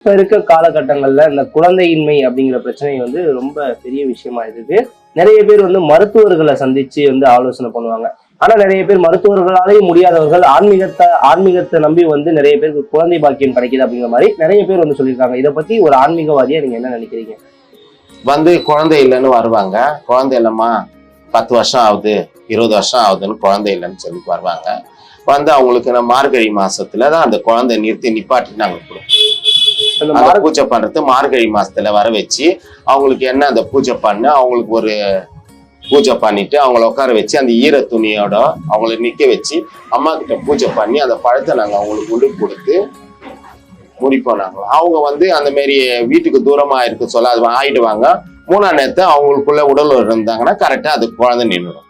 இப்ப இருக்க காலகட்டங்கள்ல இந்த குழந்தையின்மை அப்படிங்கிற பிரச்சனை வந்து ரொம்ப பெரிய விஷயமா இருக்கு. நிறைய பேர் வந்து மருத்துவர்களை சந்திச்சு வந்து ஆலோசனை பண்ணுவாங்க. ஆனா நிறைய பேர் மருத்துவர்களாலேயே முடியாதவர்கள் ஆன்மீகத்தை நம்பி வந்து நிறைய பேருக்கு குழந்தை பாக்கியம் கிடைக்குது அப்படிங்கிற மாதிரி நிறைய பேர் வந்து சொல்லியிருக்காங்க. இதை பத்தி ஒரு ஆன்மீகவாதியா நீங்க என்ன நினைக்கிறீங்க? குழந்தை இல்லைன்னு வருவாங்க. குழந்தை இல்லைம்மா 10 வருஷம் ஆகுது, 20 வருஷம் ஆகுதுன்னு குழந்தை இல்லைன்னு சொல்லி வருவாங்க. அவங்களுக்கு மார்கழி மாசத்துல தான் அந்த குழந்தை நிப்பாட்டி நாங்க கொடுப்போம். பூஜை பண்றது மார்கழி மாசத்துல வர வச்சு அவங்களுக்கு என்ன அந்த பூஜை பண்ண அவங்களுக்கு ஒரு பூஜை பண்ணிட்டு அவங்கள உட்கார வச்சு அந்த ஈர துணியோட அவங்கள நிக்க வச்சு அம்மா கிட்ட பூஜை பண்ணி அந்த பழத்தை நாங்க அவங்களுக்கு உண்டு கொடுத்து முடிப்போம். நாங்க அவங்க அந்த மாரி வீட்டுக்கு தூரமா இருக்கு சொல்ல அது ஆயிடுவாங்க. 3ஆம் நேரத்தை அவங்களுக்குள்ள உடல் இருந்தாங்கன்னா கரெக்டா அது குழந்தை நின்றுடும்.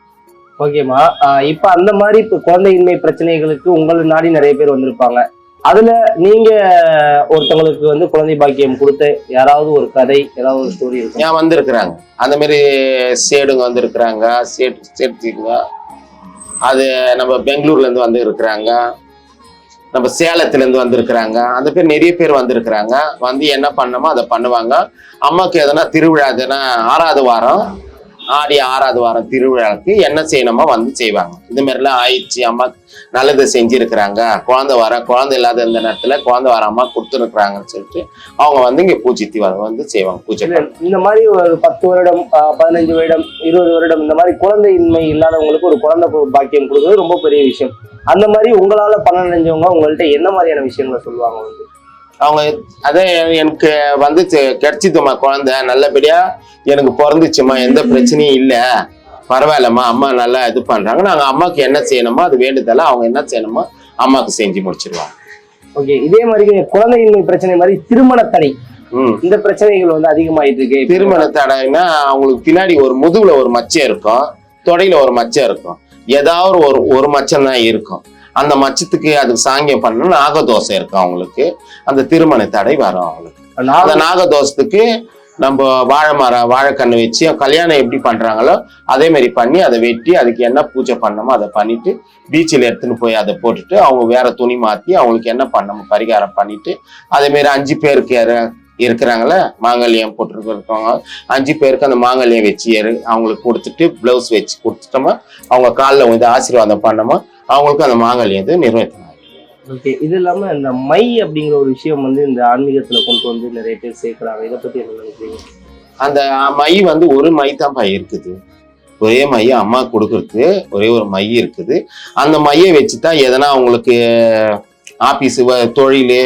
ஓகேமா. இப்ப அந்த மாதிரி இப்ப குழந்தையின்மை பிரச்சனைகளுக்கு உங்களை நாடி நிறைய பேர் வந்திருப்பாங்க. அதுல நீங்க ஒருத்தவங்களுக்கு வந்து குழந்தை பாக்கியம் கொடுத்த யாராவது ஒரு கதை, ஏதாவது ஒரு ஸ்டோரி இருக்கு? ஏன் வந்திருக்கிறாங்க அந்த மாதிரி சேடுங்க வந்திருக்கிறாங்க, சேட்டுங்க. அது நம்ம பெங்களூர்ல இருந்து வந்து இருக்கிறாங்க, நம்ம சேலத்துல இருந்து வந்திருக்கிறாங்க. அந்த பேர் நிறைய பேர் வந்திருக்கிறாங்க. என்ன பண்ணமோ அதை பண்ணுவாங்க. அம்மாக்கு எதனா திருவிழா எதனா 6வது வாரம் ஆடி 6வது வாரம் திருவிழாவுக்கு என்ன செய்யணுமோ செய்வாங்க. இது மாதிரிலாம் ஆயிடுச்சு, அம்மா நல்லதை செஞ்சிருக்கிறாங்க, குழந்தை இல்லாத இந்த நேரத்துல குழந்தை வர அம்மா கொடுத்துருக்குறாங்கன்னு சொல்லிட்டு அவங்க இங்க பூஜித்தி செய்வாங்க. பூஜை இந்த மாதிரி ஒரு 10 வருடம் 15 வருடம் 20 வருடம் இந்த மாதிரி குழந்தையின்மை இல்லாதவங்களுக்கு ஒரு குழந்தை பாக்கியம் கொடுக்குறது ரொம்ப பெரிய விஷயம். அந்த மாதிரி உங்களால பண்ண நினைஞ்சவங்க உங்கள்ட்ட என்ன மாதிரியான விஷயங்களை சொல்லுவாங்க? அவங்க அதே எனக்கு கிடைச்சிதுமா, குழந்தை நல்லபடியா எனக்கு பிறந்துச்சுமா, எந்த பிரச்சனையும் இல்லை, பரவாயில்லம்மா, அம்மா நல்லா இது பண்றாங்க, நாங்க அம்மாவுக்கு என்ன செய்யணுமோ அது வேண்டுதல அவங்க என்ன செய்யணுமோ அம்மாவுக்கு செஞ்சு முடிச்சிருவாங்க. ஓகே. இதே மாதிரி குழந்தையின்மை பிரச்சனை மாதிரி திருமண தடை, இந்த பிரச்சனைகள் அதிகமாயிட்டு இருக்கு. திருமண தடைன்னா அவங்களுக்கு பின்னாடி ஒரு முதுகுல ஒரு மச்சம் இருக்கும், தொடையில ஒரு மச்சம் இருக்கும், ஏதாவது ஒரு மச்சம் தான் இருக்கும். அந்த மச்சத்துக்கு அதுக்கு சாங்கியம் பண்ண நாகதோஷம் இருக்கும் அவங்களுக்கு. அந்த திருமண தடை வரும் அவங்களுக்கு. அந்த நாகதோஷத்துக்கு நம்ம வாழைக்கண்ணு வச்சு கல்யாணம் எப்படி பண்றாங்களோ அதே மாதிரி பண்ணி அதை வெட்டி அதுக்கு என்ன பூஜை பண்ணமோ அதை பண்ணிட்டு பீச்சில் எடுத்துன்னு போய் அதை போட்டுட்டு அவங்க வேற துணி மாத்தி அவங்களுக்கு என்ன பண்ணமோ பரிகாரம் பண்ணிட்டு அதே மாதிரி 5 பேருக்கு இருக்கிறாங்கள மாங்கல்யம் போட்டிருக்கவங்க 5 பேருக்கு அந்த மாங்கல்யம் வச்சு அவங்களுக்கு கொடுத்துட்டு பிளவுஸ் வச்சு கொடுத்துட்டோமா அவங்க காலில் ஆசீர்வாதம் பண்ணோமா அவங்களுக்கு அந்த மாங்கல்யம் நிறைவேற்றணும். ஓகே. இது இல்லாம இந்த மை அப்படிங்கிற ஒரு விஷயம் இந்த ஆன்மீகத்துல கொண்டு நிறைய பேர் சேர்க்கிறாங்க. இதை பத்தி என்ன நினைக்கிறீங்க? அந்த மை ஒரு மை தான் இருக்குது, ஒரே மைய அம்மா கொடுக்கறது ஒரே ஒரு மை இருக்குது. அந்த மையை வச்சுதான் எதனா அவங்களுக்கு ஆபீஸ் தொழில்